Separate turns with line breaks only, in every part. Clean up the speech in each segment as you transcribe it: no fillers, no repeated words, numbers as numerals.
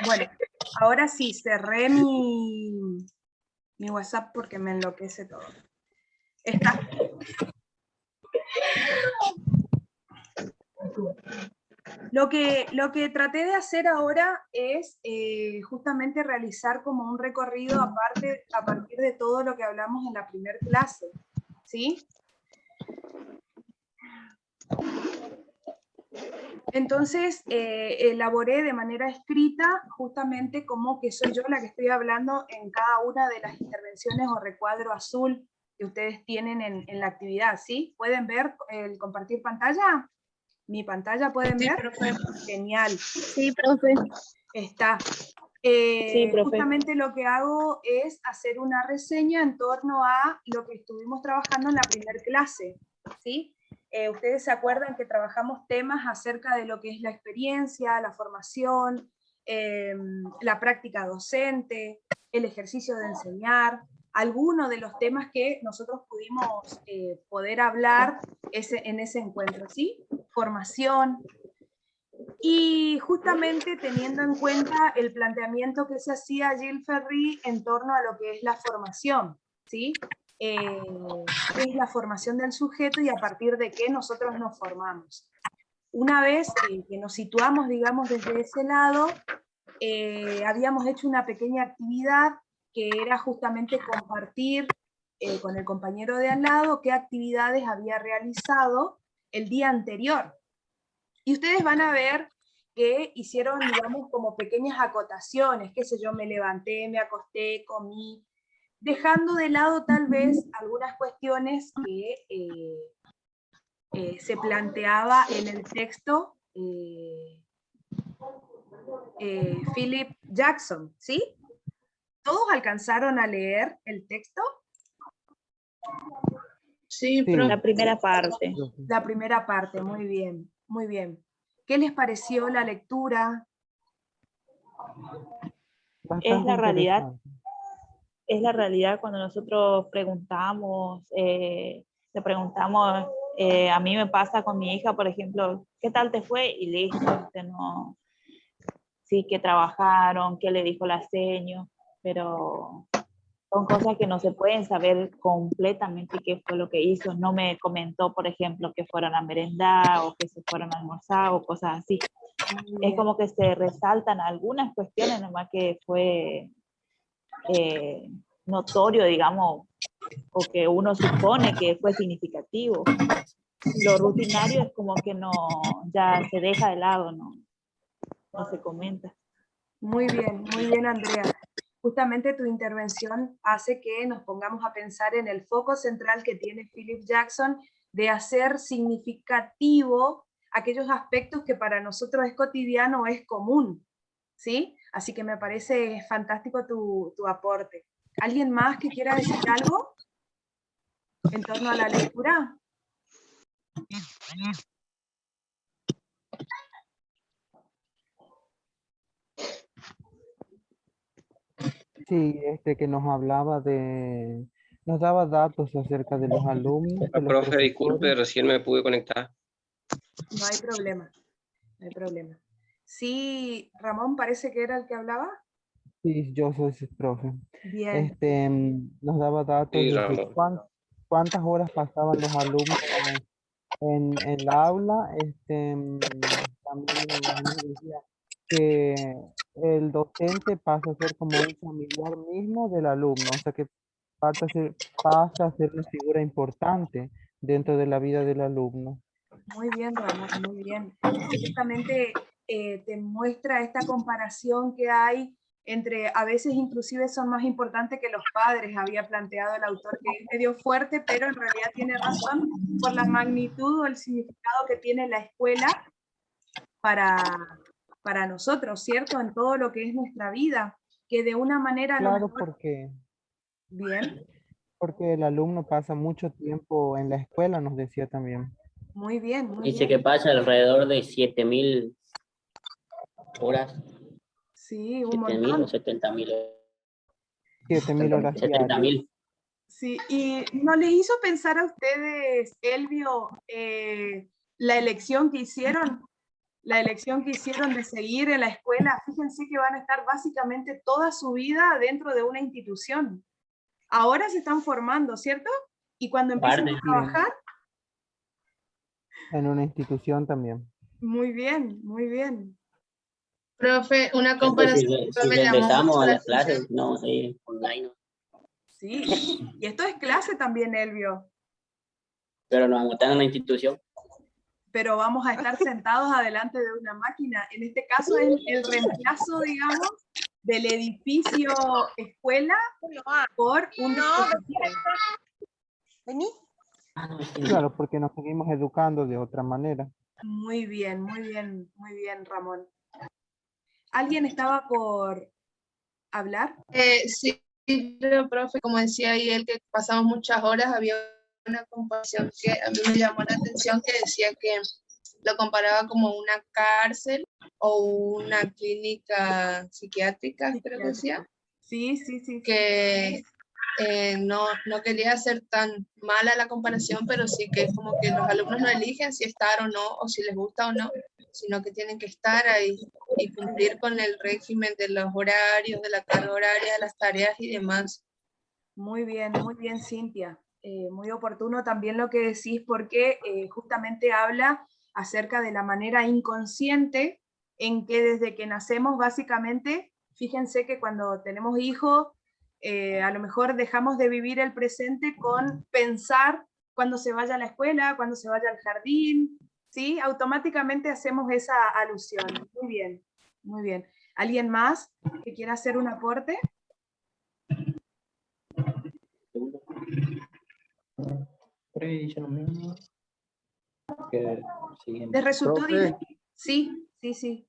Bueno, ahora sí, cerré mi WhatsApp porque me enloquece todo. Está. Lo que traté de hacer ahora es justamente realizar como un recorrido aparte a partir de todo lo que hablamos en la primera clase, ¿sí? Entonces, elaboré de manera escrita justamente como que soy yo la que estoy hablando en cada una de las intervenciones o recuadro azul que ustedes tienen en la actividad, ¿sí? ¿Pueden ver el compartir pantalla? ¿Mi pantalla pueden ver?
Profe.
Genial.
Sí, profe.
Está.
Sí, profe.
Justamente lo que hago es hacer una reseña en torno a lo que estuvimos trabajando en la primera clase, ¿sí? Ustedes se acuerdan que trabajamos temas acerca de lo que es la experiencia, la formación, la práctica docente, el ejercicio de enseñar, algunos de los temas que nosotros pudimos poder hablar en ese encuentro, ¿sí? Formación. Y justamente teniendo en cuenta el planteamiento que se hacía Gilles Ferry en torno a lo que es la formación, ¿sí? ¿Qué es la formación del sujeto y a partir de qué nosotros nos formamos? Una vez que nos situamos, digamos, desde ese lado, habíamos hecho una pequeña actividad que era justamente compartir con el compañero de al lado qué actividades había realizado el día anterior. Y ustedes van a ver que hicieron, digamos, como pequeñas acotaciones, qué sé yo, me levanté, me acosté, comí, dejando de lado tal vez algunas cuestiones que se planteaba en el texto Philip Jackson, ¿sí? ¿Todos alcanzaron a leer el texto?
Sí, profe. La primera parte.
La primera parte, muy bien, muy bien. ¿Qué les pareció la lectura?
Es la realidad. Es la realidad cuando nosotros preguntamos, le preguntamos, a mí me pasa con mi hija, por ejemplo, ¿qué tal te fue? Y listo, no, sí, que trabajaron, qué le dijo la seño, pero son cosas que no se pueden saber completamente qué fue lo que hizo. No me comentó, por ejemplo, que fueron a merendar o que se fueron a almorzar o cosas así. Es como que se resaltan algunas cuestiones nomás que fue notorio, digamos, o que uno supone que fue significativo. Lo rutinario es como que no, ya se deja de lado, no se comenta.
Muy bien, Andrea. Justamente tu intervención hace que nos pongamos a pensar en el foco central que tiene Philip Jackson de hacer significativo aquellos aspectos que para nosotros es cotidiano o es común, ¿sí? Así que me parece fantástico tu aporte. ¿Alguien más que quiera decir algo en torno a la lectura?
Sí, que nos hablaba nos daba datos acerca de los alumnos, de los
Profe, disculpe,
profesores.
recién me pude conectar.
No hay problema, no hay problema. Sí, Ramón parece que era el que hablaba.
Sí, yo soy su profe.
Bien.
Nos daba datos
Sí,
de
Ramón.
cuántas horas pasaban los alumnos en el aula. También nos decía que el docente pasa a ser como un familiar mismo del alumno, o sea que pasa a ser una figura importante dentro de la vida del alumno.
Muy bien, Ramón, muy bien. Justamente te muestra esta comparación que hay entre, a veces inclusive son más importantes que los padres, había planteado el autor, que es medio fuerte, pero en realidad tiene razón por la magnitud o el significado que tiene la escuela para nosotros, ¿cierto? En todo lo que es nuestra vida, que de una manera a lo
Claro,
mejor... Bien,
porque el alumno pasa mucho tiempo en la escuela, nos decía también.
muy bien, muy
Dice
bien.
que pasa alrededor de 7.000 horas.
Sí, un
7.000 o
montón.
70.000 horas.
7.000 horas diarias.
70.000.
Sí, y ¿no les hizo pensar a ustedes, Elvio, la elección que hicieron de seguir en la escuela, fíjense que van a estar básicamente toda su vida dentro de una institución. Ahora se están formando, ¿cierto? Y cuando empiecen a trabajar...
En una institución también.
Muy bien, muy bien.
Profe, una
Entonces,
comparación que
si
me llamó
regresamos
mucho
a
la
las clases,
atención.
no, sí, online, no.
Sí, y esto es clase también, Elvio.
Pero nos anotan en la institución.
Pero vamos a estar sentados adelante de una máquina. En este caso es el reemplazo, digamos, del edificio escuela por un dispositivo.
Vení.
Claro, porque nos seguimos educando de otra manera.
Muy bien, Ramón. ¿Alguien estaba por hablar?
Sí, pero, profe, como decía ahí él, que pasamos muchas horas, había una comparación que a mí me llamó la atención, que decía que lo comparaba como una cárcel o una clínica psiquiátrica, creo que decía,
Sí, sí, sí.
que no quería hacer tan mala la comparación, pero sí que es como que los alumnos no eligen si estar o no, o si les gusta o no, sino que tienen que estar ahí y cumplir con el régimen de los horarios, de la carga horaria, de las tareas y demás.
Muy bien, Cintia. Muy oportuno también lo que decís, porque justamente habla acerca de la manera inconsciente en que desde que nacemos, básicamente, fíjense que cuando tenemos hijos, a lo mejor dejamos de vivir el presente con pensar cuando se vaya a la escuela, cuando se vaya al jardín, ¿sí? Automáticamente hacemos esa alusión. Muy bien, muy bien. ¿Alguien más que quiera hacer un aporte? ¿Les resultó
Profe,
difícil? Sí, sí, sí.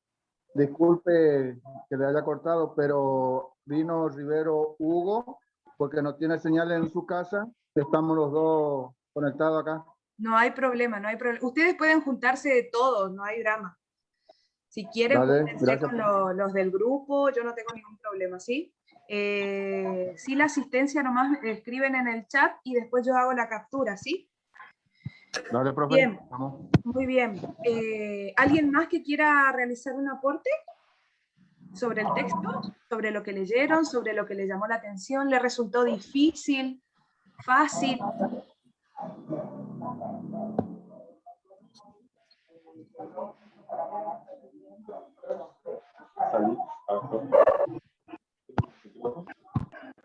disculpe que le haya cortado, pero vino Rivero Hugo porque no tiene señal en su casa. Estamos los dos conectados acá.
No hay problema, no hay problema. Ustedes pueden juntarse de todos, no hay drama. Si quieren,
Dale,
júntense
gracias.
con los del grupo, yo no tengo ningún problema, ¿sí? Sí, la asistencia nomás escriben en el chat y después yo hago la captura, ¿sí?
Dale, profe.
Bien,
Vamos.
muy bien. ¿Alguien más que quiera realizar un aporte sobre el texto? ¿Sobre lo que leyeron? ¿Sobre lo que le llamó la atención? ¿Le resultó difícil? ¿Fácil?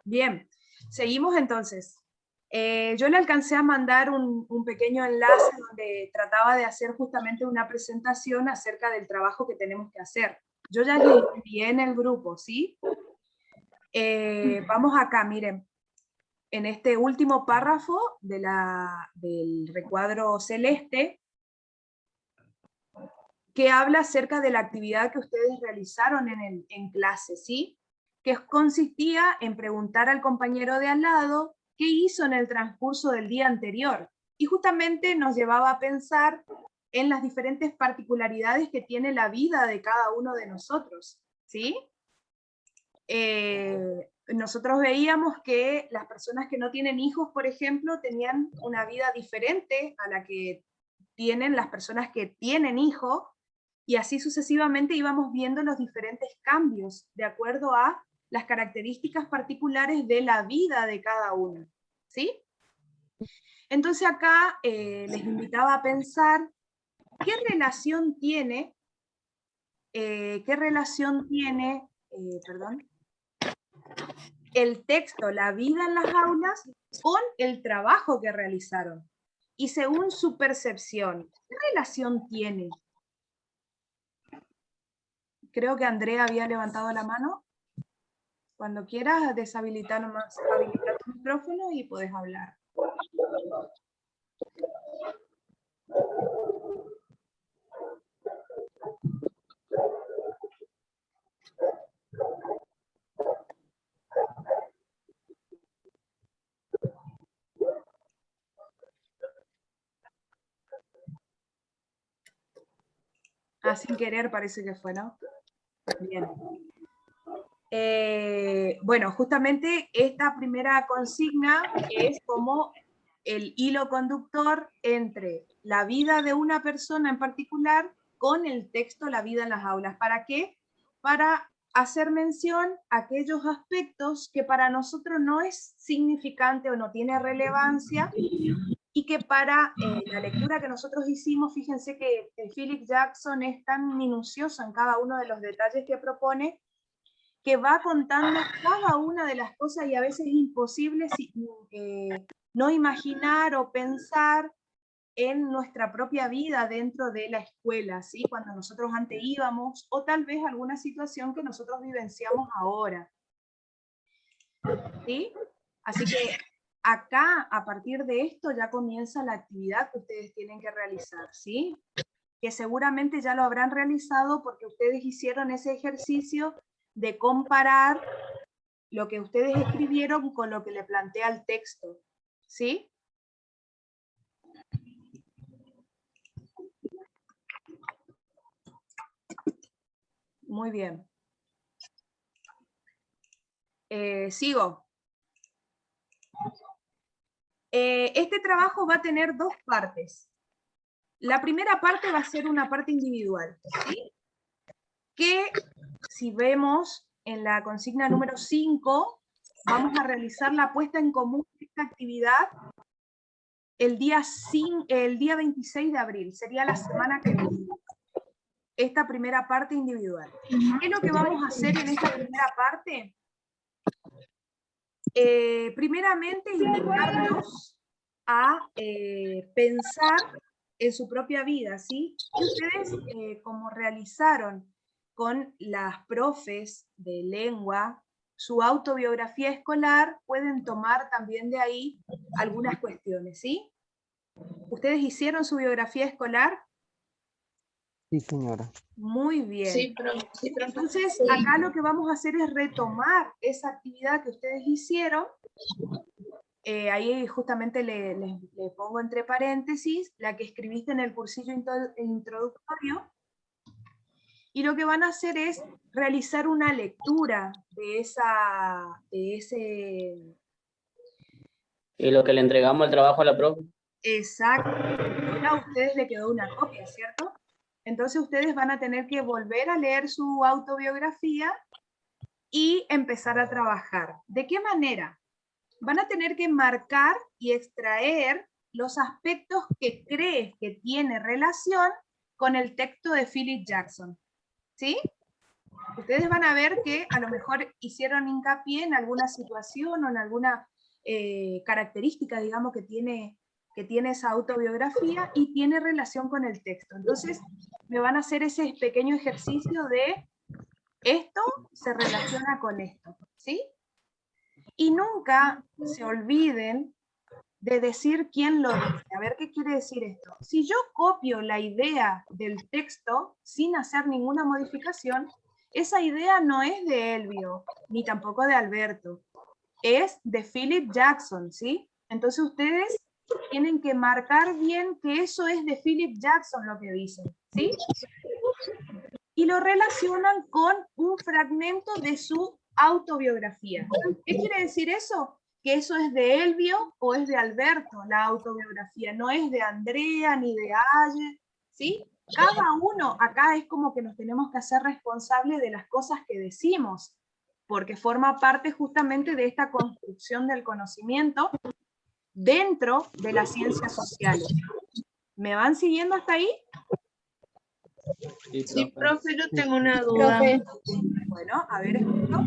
Bien, seguimos entonces. Yo le alcancé a mandar un pequeño enlace donde trataba de hacer justamente una presentación acerca del trabajo que tenemos que hacer. Yo ya les envié en el grupo, ¿sí? Vamos acá, miren. En este último párrafo del recuadro celeste, que habla acerca de la actividad que ustedes realizaron en clase, ¿sí? Que consistía en preguntar al compañero de al lado qué hizo en el transcurso del día anterior. Y justamente nos llevaba a pensar en las diferentes particularidades que tiene la vida de cada uno de nosotros, ¿sí? Nosotros veíamos que las personas que no tienen hijos, por ejemplo, tenían una vida diferente a la que tienen las personas que tienen hijos, y así sucesivamente íbamos viendo los diferentes cambios de acuerdo a las características particulares de la vida de cada uno, ¿sí? Entonces acá les invitaba a pensar qué relación tiene, el texto, la vida en las aulas, con el trabajo que realizaron. Y según su percepción, ¿qué relación tiene? Creo que Andrea había levantado la mano. Cuando quieras, habilitar tu micrófono y puedes hablar. Sin querer parece que fue, ¿no? Bien. Bueno, justamente esta primera consigna es como el hilo conductor entre la vida de una persona en particular con el texto La vida en las aulas. ¿Para qué? Para hacer mención a aquellos aspectos que para nosotros no es significante o no tiene relevancia, y que para la lectura que nosotros hicimos, fíjense que Philip Jackson es tan minucioso en cada uno de los detalles que propone, que va contando cada una de las cosas, y a veces es imposible no imaginar o pensar en nuestra propia vida dentro de la escuela, ¿sí? Cuando nosotros antes íbamos, o tal vez alguna situación que nosotros vivenciamos ahora, ¿sí? Así que acá, a partir de esto, ya comienza la actividad que ustedes tienen que realizar, ¿sí? Que seguramente ya lo habrán realizado porque ustedes hicieron ese ejercicio de comparar lo que ustedes escribieron con lo que le plantea el texto, ¿sí? Muy bien. Sigo. Este trabajo va a tener dos partes. La primera parte va a ser una parte individual, ¿sí? Que si vemos en la consigna número 5, vamos a realizar la puesta en común de esta actividad el día 26 de abril, sería la semana que viene. Esta primera parte individual. ¿Qué es lo que vamos a hacer en esta primera parte? Primeramente, invitarlos a pensar en su propia vida, ¿sí? Y ustedes, como realizaron con las profes de lengua su autobiografía escolar, pueden tomar también de ahí algunas cuestiones, ¿sí? ¿Ustedes hicieron su biografía escolar?
Sí, señora.
Muy bien.
Sí, profe.
Entonces, acá lo que vamos a hacer es retomar esa actividad que ustedes hicieron. Ahí justamente le pongo entre paréntesis la que escribiste en el cursillo introductorio. Y lo que van a hacer es realizar una lectura de ese...
Y lo que le entregamos el trabajo a la profe.
Exacto. A ustedes le quedó una copia, ¿cierto? Entonces ustedes van a tener que volver a leer su autobiografía y empezar a trabajar. ¿De qué manera? Van a tener que marcar y extraer los aspectos que crees que tiene relación con el texto de Philip Jackson. ¿Sí? Ustedes van a ver que a lo mejor hicieron hincapié en alguna situación o en alguna característica, digamos, que tiene esa autobiografía y tiene relación con el texto. Entonces, me van a hacer ese pequeño ejercicio de esto se relaciona con esto, ¿sí? Y nunca se olviden de decir quién lo dice. A ver, ¿qué quiere decir esto? Si yo copio la idea del texto sin hacer ninguna modificación, esa idea no es de Elvio, ni tampoco de Alberto, es de Philip Jackson, ¿sí? Entonces ustedes tienen que marcar bien que eso es de Philip Jackson lo que dicen, ¿sí? Y lo relacionan con un fragmento de su autobiografía. ¿Qué quiere decir eso? Que eso es de Elvio o es de Alberto, la autobiografía, no es de Andrea ni de Ayer, ¿sí? Cada uno acá es como que nos tenemos que hacer responsables de las cosas que decimos, porque forma parte justamente de esta construcción del conocimiento dentro de las ciencias sociales. ¿Me van siguiendo hasta ahí?
Sí, profe, yo tengo una duda.
Bueno, a ver, escucho.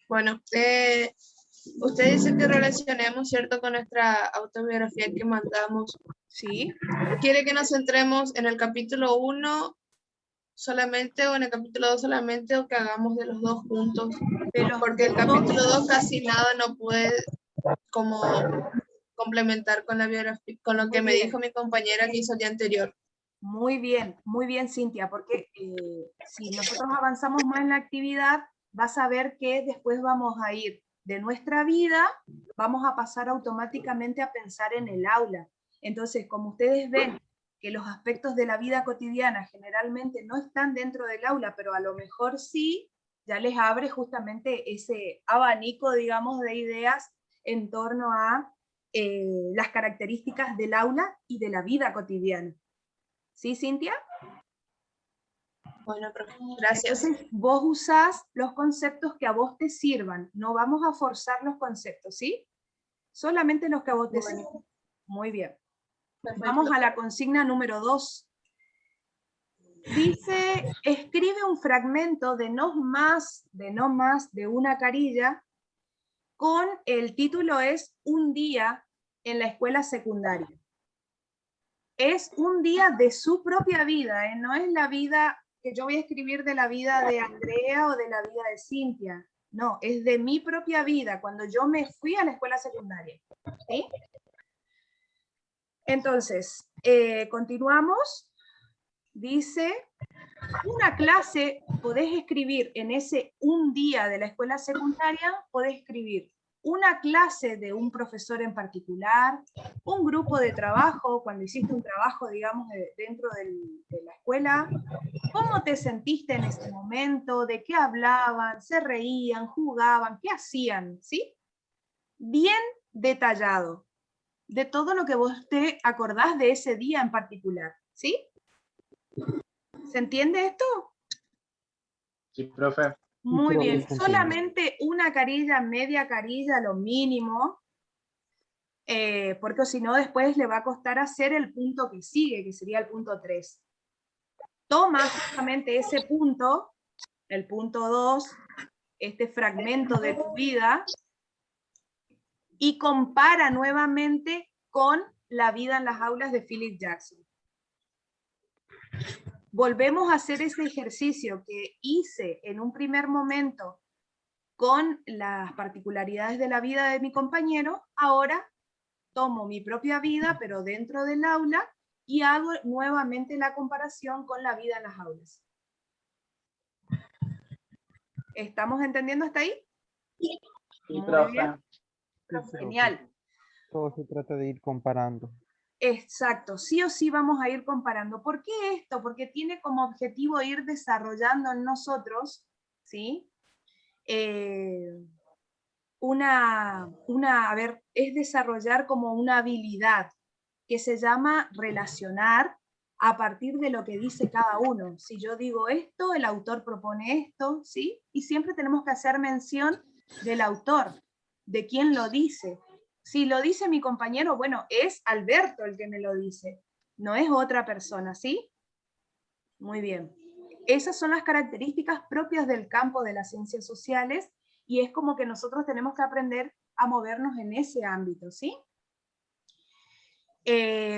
Bueno, usted dice que relacionemos, ¿cierto?, con nuestra autobiografía que mandamos.
Sí.
¿Quiere que nos centremos en el capítulo 1 solamente o en el capítulo 2 solamente, o que hagamos de los dos juntos? Porque el capítulo 2 casi nada no puede como complementar con la biografía, con lo que me dijo mi compañera que hizo el día anterior.
Muy bien, Cintia, porque si nosotros avanzamos más en la actividad, vas a ver que después vamos a ir de nuestra vida, vamos a pasar automáticamente a pensar en el aula. Entonces, como ustedes ven que los aspectos de la vida cotidiana generalmente no están dentro del aula, pero a lo mejor sí, ya les abre justamente ese abanico, digamos, de ideas en torno a las características del aula y de la vida cotidiana. ¿Sí, Cintia?
Bueno, profe, gracias.
Entonces, vos usás los conceptos que a vos te sirvan. No vamos a forzar los conceptos, ¿sí? Solamente los que a vos te sirvan. Muy bien.
Perfecto.
Vamos a la consigna número 2. Dice, escribe un fragmento de no más de una carilla, con el título es Un día en la escuela secundaria. Es un día de su propia vida, ¿eh? No es la vida que yo voy a escribir de la vida de Andrea o de la vida de Cintia. No, es de mi propia vida, cuando yo me fui a la escuela secundaria. ¿Sí? Entonces, continuamos. Dice, una clase, podés escribir en ese un día de la escuela secundaria, podés escribir una clase de un profesor en particular, un grupo de trabajo, cuando hiciste un trabajo, digamos, dentro de la escuela, cómo te sentiste en ese momento, de qué hablaban, se reían, jugaban, qué hacían, ¿sí? Bien detallado, de todo lo que vos te acordás de ese día en particular, ¿sí? ¿Se entiende esto?
Sí, profe.
Muy
profe,
bien,
se entiende.
solamente una carilla, media carilla, lo mínimo, porque si no después le va a costar hacer el punto que sigue, que sería el punto 3. Toma justamente ese punto, el punto 2, este fragmento de tu vida, y compara nuevamente con la vida en las aulas de Philip Jackson. Volvemos a hacer ese ejercicio que hice en un primer momento con las particularidades de la vida de mi compañero. Ahora tomo mi propia vida, pero dentro del aula, y hago nuevamente la comparación con la vida en las aulas. ¿Estamos entendiendo hasta ahí?
Sí,
Muy
profe.
bien. Genial.
Todo se trata de ir comparando.
Exacto, sí o sí vamos a ir comparando. ¿Por qué esto? Porque tiene como objetivo ir desarrollando en nosotros, ¿sí? Es desarrollar como una habilidad que se llama relacionar a partir de lo que dice cada uno. Si yo digo esto, el autor propone esto, ¿sí? Y siempre tenemos que hacer mención del autor, de quién lo dice. Si lo dice mi compañero, bueno, es Alberto el que me lo dice, no es otra persona, ¿sí? Muy bien. Esas son las características propias del campo de las ciencias sociales, y es como que nosotros tenemos que aprender a movernos en ese ámbito, ¿sí?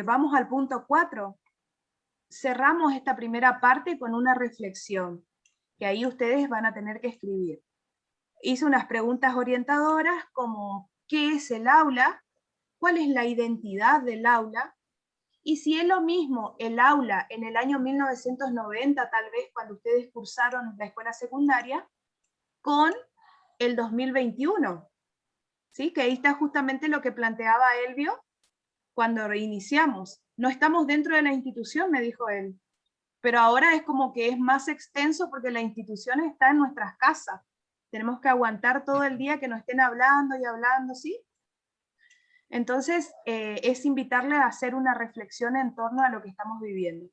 Vamos al punto 4. Cerramos esta primera parte con una reflexión, que ahí ustedes van a tener que escribir. Hice unas preguntas orientadoras como, ¿qué es el aula? ¿Cuál es la identidad del aula? Y si es lo mismo el aula en el año 1990, tal vez cuando ustedes cursaron la escuela secundaria, con el 2021, ¿sí? Que ahí está justamente lo que planteaba Elvio cuando reiniciamos. No estamos dentro de la institución, me dijo él, pero ahora es como que es más extenso porque la institución está en nuestras casas. Tenemos que aguantar todo el día que nos estén hablando y hablando, ¿sí? Entonces, es invitarle a hacer una reflexión en torno a lo que estamos viviendo.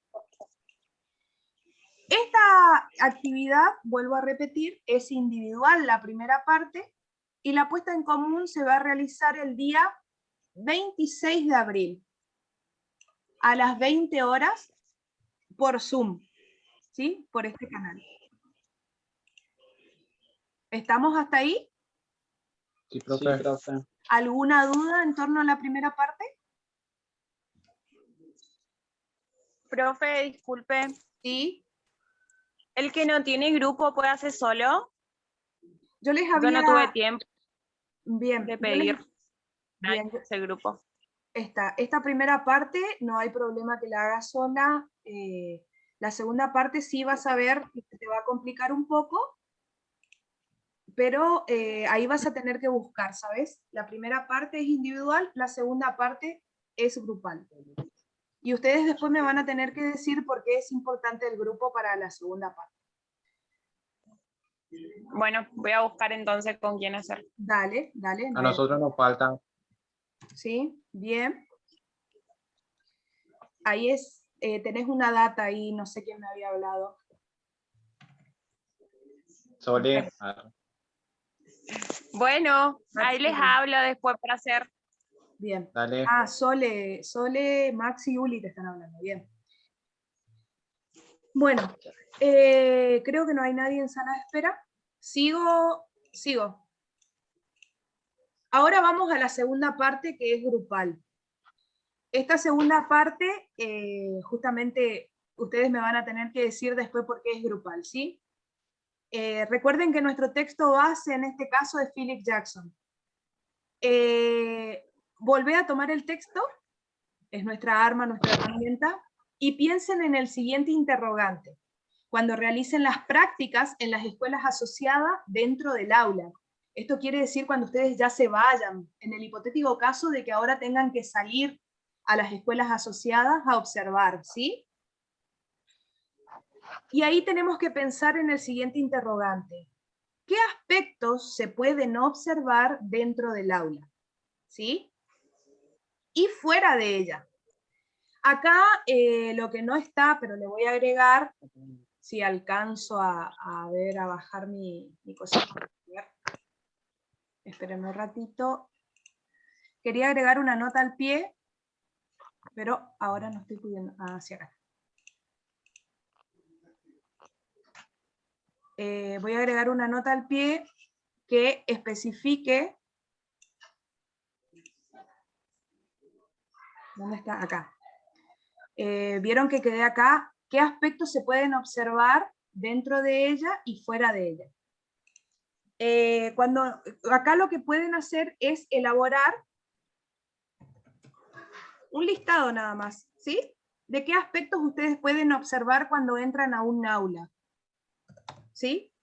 Esta actividad, vuelvo a repetir, es individual la primera parte, y la puesta en común se va a realizar el día 26 de abril, a las 20 horas, por Zoom, ¿sí? Por este canal. ¿Estamos hasta ahí?
Sí, profe.
¿Alguna duda en torno a la primera parte?
Profe, disculpe,
Sí.
¿el que no tiene grupo puede hacer solo?
Yo les
Yo
había...
no tuve tiempo
Bien,
de
yo les-
pedir
Bien,
ese grupo.
esta primera parte no hay problema que la hagas sola. La segunda parte sí vas a ver que te va a complicar un poco, pero ahí vas a tener que buscar, ¿sabes? La primera parte es individual, la segunda parte es grupal. Y ustedes después me van a tener que decir por qué es importante el grupo para la segunda parte.
Bueno, voy a buscar entonces con quién hacer.
Dale, dale.
A nosotros nos falta.
Sí, bien. Ahí es, tenés una data ahí, no sé quién me había hablado.
Sole.
Bueno, ahí les hablo después para hacer.
Bien.
Dale.
Ah, Sole, Max y Uli te están hablando. Bien. Bueno, creo que no hay nadie en sala de espera. Sigo. Ahora vamos a la segunda parte, que es grupal. Esta segunda parte, justamente, ustedes me van a tener que decir después por qué es grupal, ¿sí? Recuerden que nuestro texto base en este caso es Philip Jackson. Volvé a tomar el texto, es nuestra arma, nuestra herramienta, y piensen en el siguiente interrogante. Cuando realicen las prácticas en las escuelas asociadas dentro del aula. Esto quiere decir cuando ustedes ya se vayan, en el hipotético caso de que ahora tengan que salir a las escuelas asociadas a observar, ¿sí? Y ahí tenemos que pensar en el siguiente interrogante. ¿Qué aspectos se pueden observar dentro del aula? ¿Sí? Y fuera de ella. Acá lo que no está, pero le voy a agregar, si alcanzo a bajar mi cosita. Espérenme un ratito. Quería agregar una nota al pie, pero ahora no estoy pudiendo. Hacia acá. Voy a agregar una nota al pie que especifique. ¿Dónde está? Acá. Vieron que quedé acá. ¿Qué aspectos se pueden observar dentro de ella y fuera de ella? Acá lo que pueden hacer es elaborar un listado nada más, ¿sí? De qué aspectos ustedes pueden observar cuando entran a un aula, ¿sí?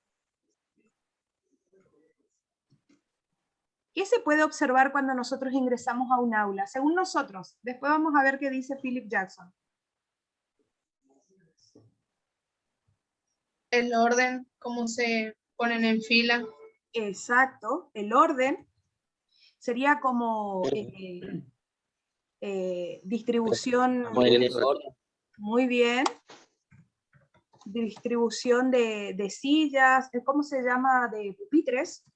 ¿Qué se puede observar cuando nosotros ingresamos a un aula? Según nosotros, después vamos a ver qué dice Philip Jackson.
El orden, cómo se ponen en fila.
Exacto, el orden sería como distribución. Muy bien. Distribución de sillas, ¿cómo se llama? De pupitres.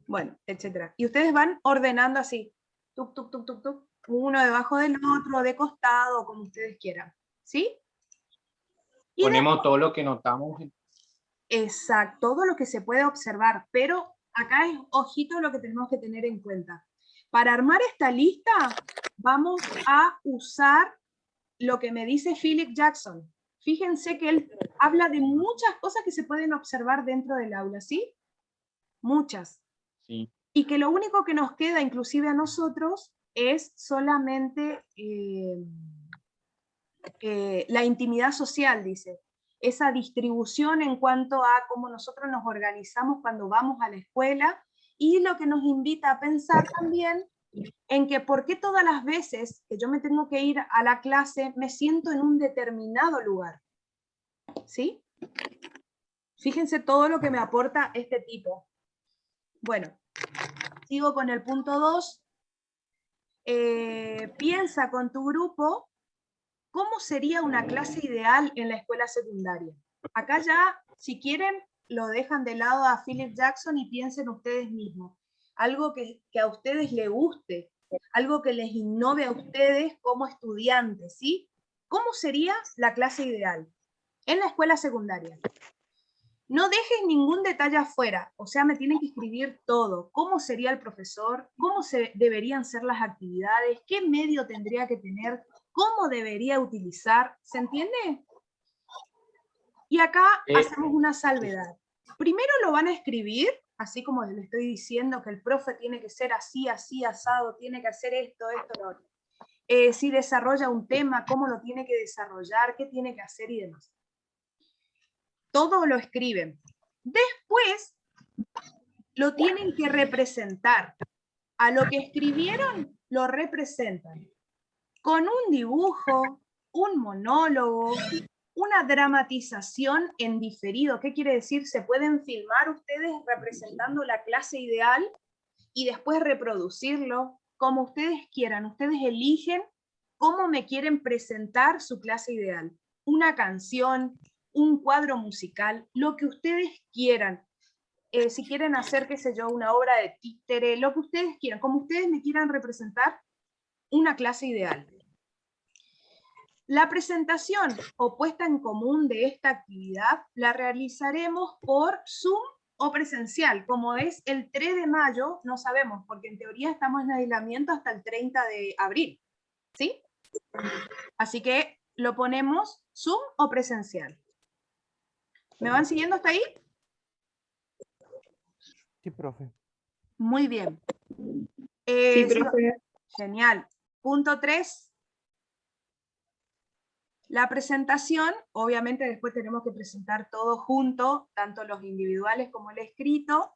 Bueno, etcétera. Y ustedes van ordenando así, tuc, tuc, tuc, tuc, tuc, uno debajo del otro, de costado, como ustedes quieran. ¿Sí? Y
ponemos todo lo que notamos.
Exacto, todo lo que se puede observar, pero acá es ojito lo que tenemos que tener en cuenta. Para armar esta lista, vamos a usar lo que me dice Philip Jackson. Fíjense que él habla de muchas cosas que se pueden observar dentro del aula, ¿sí? Muchas.
Sí.
Y que lo único que nos queda, inclusive a nosotros, es solamente la intimidad social, dice. Esa distribución en cuanto a cómo nosotros nos organizamos cuando vamos a la escuela, y lo que nos invita a pensar también en que por qué todas las veces que yo me tengo que ir a la clase me siento en un determinado lugar. ¿Sí? Fíjense todo lo que me aporta este tipo. Bueno, sigo con el punto 2. Piensa con tu grupo cómo sería una clase ideal en la escuela secundaria. Acá ya, si quieren, lo dejan de lado a Philip Jackson y piensen ustedes mismos. Algo que a ustedes les guste, algo que les innove a ustedes como estudiantes, ¿sí? ¿Cómo sería la clase ideal en la escuela secundaria? No dejes ningún detalle afuera, o sea, me tienen que escribir todo. ¿Cómo sería el profesor? ¿Cómo deberían ser las actividades? ¿Qué medio tendría que tener? ¿Cómo debería utilizar? ¿Se entiende? Y acá hacemos una salvedad. Primero lo van a escribir, así como les estoy diciendo que el profe tiene que ser así, así, asado, tiene que hacer esto, lo otro. Si desarrolla un tema, cómo lo tiene que desarrollar, qué tiene que hacer y demás. Todo lo escriben. Después lo tienen que representar. A lo que escribieron lo representan. Con un dibujo, un monólogo, una dramatización en diferido. ¿Qué quiere decir? Se pueden filmar ustedes representando la clase ideal y después reproducirlo como ustedes quieran. Ustedes eligen cómo me quieren presentar su clase ideal. Una canción, un cuadro musical, lo que ustedes quieran. Si quieren hacer, qué sé yo, una obra de títere, lo que ustedes quieran, como ustedes me quieran representar una clase ideal. La presentación o puesta en común de esta actividad la realizaremos por Zoom o presencial. Como es el 3 de mayo, no sabemos, porque en teoría estamos en aislamiento hasta el 30 de abril. ¿Sí? Así que lo ponemos Zoom o presencial. ¿Me van siguiendo hasta ahí?
Sí, profe.
Muy bien.
Sí, profe.
Genial. Punto 3. La presentación, obviamente después tenemos que presentar todo junto, tanto los individuales como el escrito,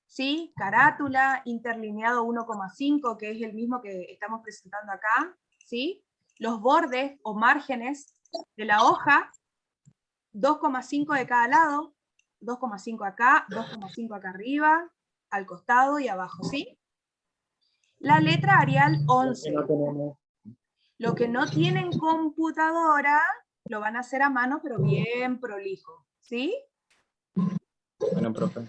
¿sí? Carátula, interlineado 1,5, que es el mismo que estamos presentando acá, ¿sí? Los bordes o márgenes de la hoja, 2,5 de cada lado, 2,5 acá, 2,5 acá arriba, al costado y abajo, ¿sí? La letra Arial 11. Lo que no tienen computadora, lo van a hacer a mano, pero bien prolijo, ¿sí?
Bueno, profe.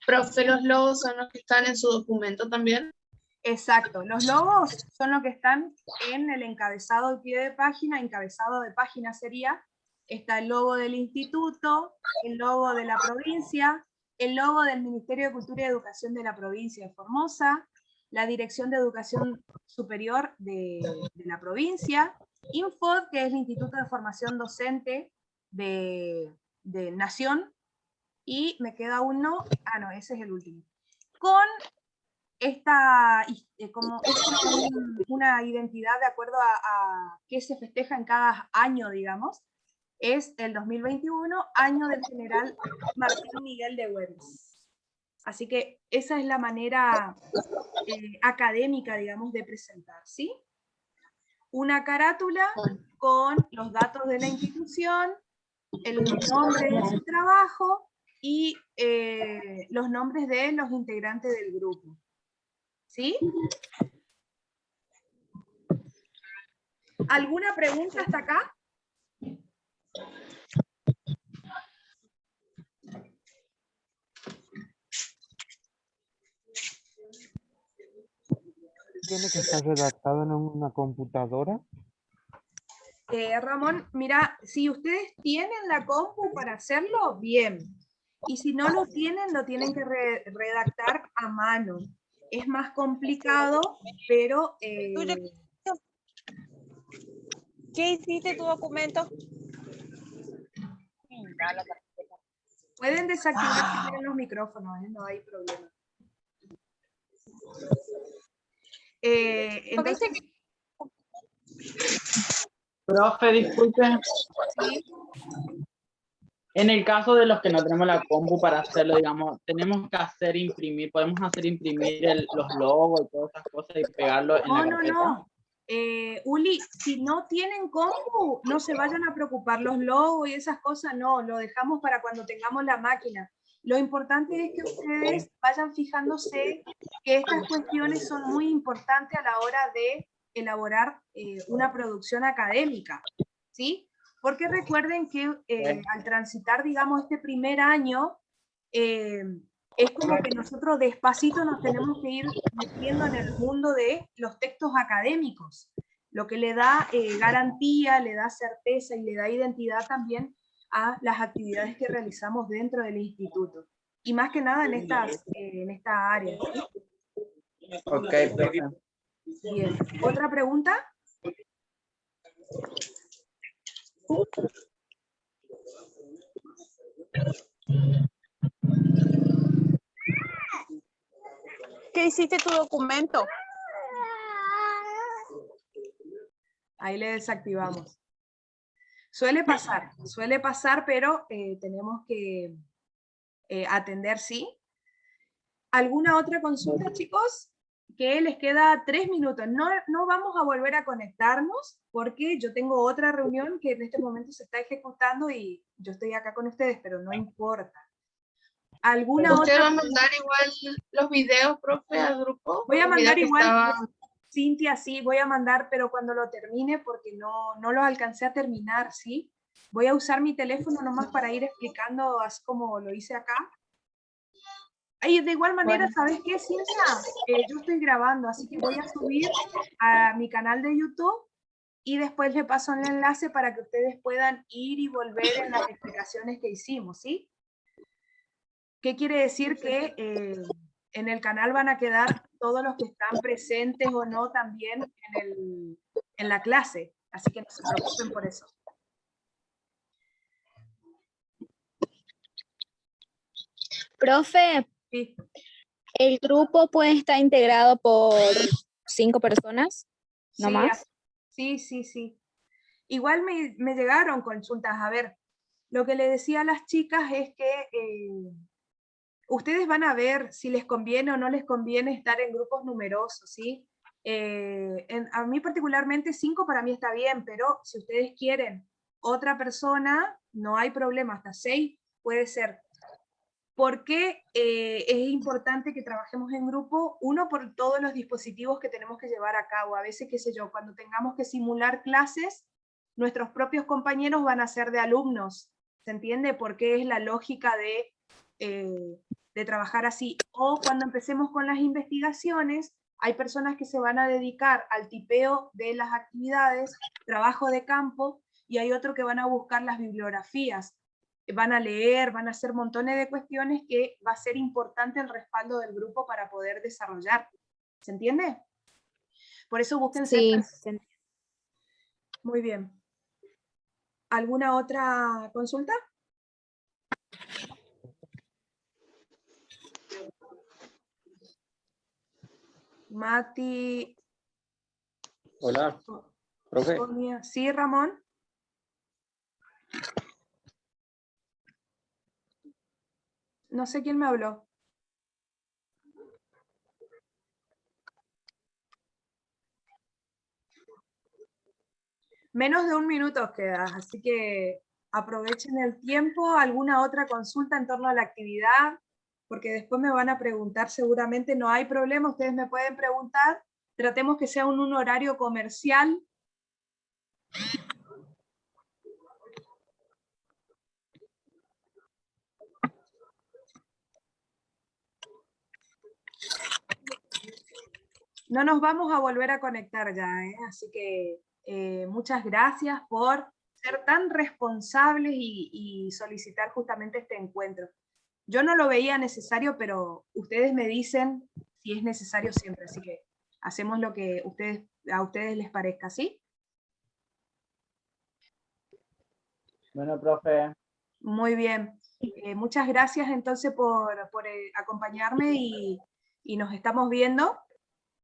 Profe, los logos son los que están en su documento también.
Exacto, los logos son los que están en el encabezado al pie de página. Encabezado de página sería, está el logo del instituto, el logo de la provincia, el logo del Ministerio de Cultura y Educación de la provincia de Formosa, la Dirección de Educación Superior de la provincia, Infod, que es el Instituto de Formación Docente de Nación, y me queda uno, no, ese es el último, con esta, es como una identidad de acuerdo a qué se festeja en cada año, digamos. Es el 2021, año del general Martín Miguel de Güemes. Así que esa es la manera académica, digamos, de presentar, ¿sí? Una carátula con los datos de la institución, el nombre de su trabajo y los nombres de los integrantes del grupo. ¿Sí? ¿Alguna pregunta hasta acá?
¿Tiene que estar redactado en una computadora?
Ramón, mira, si ustedes tienen la compu para hacerlo, bien. Y si no lo tienen que redactar a mano. Es más complicado, pero...
¿Qué hiciste tu documento?
Pueden desactivar si quieren los micrófonos, no hay problema. Entonces...
Profe, disculpe.
¿Sí?
En el caso de los que no tenemos la compu para hacerlo, digamos, tenemos que hacer imprimir, podemos hacer imprimir los logos y todas esas cosas y pegarlo en la carpeta.
No. Uli, si no tienen compu, no se vayan a preocupar. Los logos y esas cosas no, lo dejamos para cuando tengamos la máquina. Lo importante es que ustedes vayan fijándose que estas cuestiones son muy importantes a la hora de elaborar una producción académica, ¿sí? Porque recuerden que al transitar, digamos, este primer año, es como que nosotros despacito nos tenemos que ir metiendo en el mundo de los textos académicos, lo que le da garantía, le da certeza y le da identidad también a las actividades que realizamos dentro del instituto. Y más que nada en esta área. ¿Sí?
Ok, profe.
Bien. ¿Otra pregunta?
¿Qué hiciste tu documento?
Ahí le desactivamos. Suele pasar, pero tenemos que atender, ¿sí? ¿Alguna otra consulta, chicos? que les queda 3 minutos. No vamos a volver a conectarnos porque yo tengo otra reunión que en este momento se está ejecutando y yo estoy acá con ustedes, pero no importa. ¿Alguna
¿Usted
otra?
va a mandar igual los videos, profe, al grupo?
Voy a
Mira
mandar
que
igual,
estaba-
Cintia, sí, voy a mandar, pero cuando lo termine, porque no lo alcancé a terminar, ¿sí? Voy a usar mi teléfono nomás para ir explicando así como lo hice acá. Y de igual manera,
Bueno.
¿sabes qué, Cintia? Yo estoy grabando, así que voy a subir a mi canal de YouTube y después le paso el enlace para que ustedes puedan ir y volver en las explicaciones que hicimos, ¿sí? ¿Qué quiere decir? Que en el canal van a quedar todos los que están presentes o no también en la clase, así que no se preocupen por eso.
Profe,
Sí.
¿el grupo puede estar integrado por 5 personas? ¿No
Sí,
más?
sí. Igual me llegaron consultas. A ver, lo que le decía a las chicas es que ustedes van a ver si les conviene o no les conviene estar en grupos numerosos, ¿sí? A mí particularmente 5 para mí está bien, pero si ustedes quieren otra persona, no hay problema, hasta 6 puede ser. ¿Por qué es importante que trabajemos en grupo? Uno, por todos los dispositivos que tenemos que llevar a cabo. A veces, qué sé yo, cuando tengamos que simular clases, nuestros propios compañeros van a ser de alumnos. ¿Se entiende? Porque es la lógica de trabajar así. O cuando empecemos con las investigaciones, hay personas que se van a dedicar al tipeo de las actividades, trabajo de campo, y hay otros que van a buscar las bibliografías. Van a leer, van a hacer montones de cuestiones que va a ser importante el respaldo del grupo para poder desarrollar. ¿Se entiende? Por eso busquen
Sí.
ser. Muy bien. ¿Alguna otra consulta? Mati.
Hola, profe.
Sonia. Sí, Ramón. No sé quién me habló. Menos de 1 minuto queda, así que aprovechen el tiempo. ¿Alguna otra consulta en torno a la actividad? Porque después me van a preguntar seguramente, no hay problema, ustedes me pueden preguntar. Tratemos que sea un horario comercial. No nos vamos a volver a conectar ya, así que muchas gracias por ser tan responsables y solicitar justamente este encuentro. Yo no lo veía necesario, pero ustedes me dicen si es necesario siempre, así que hacemos lo que a ustedes les parezca, ¿sí?
Bueno, profe.
Muy bien. Muchas gracias entonces por acompañarme y nos estamos viendo.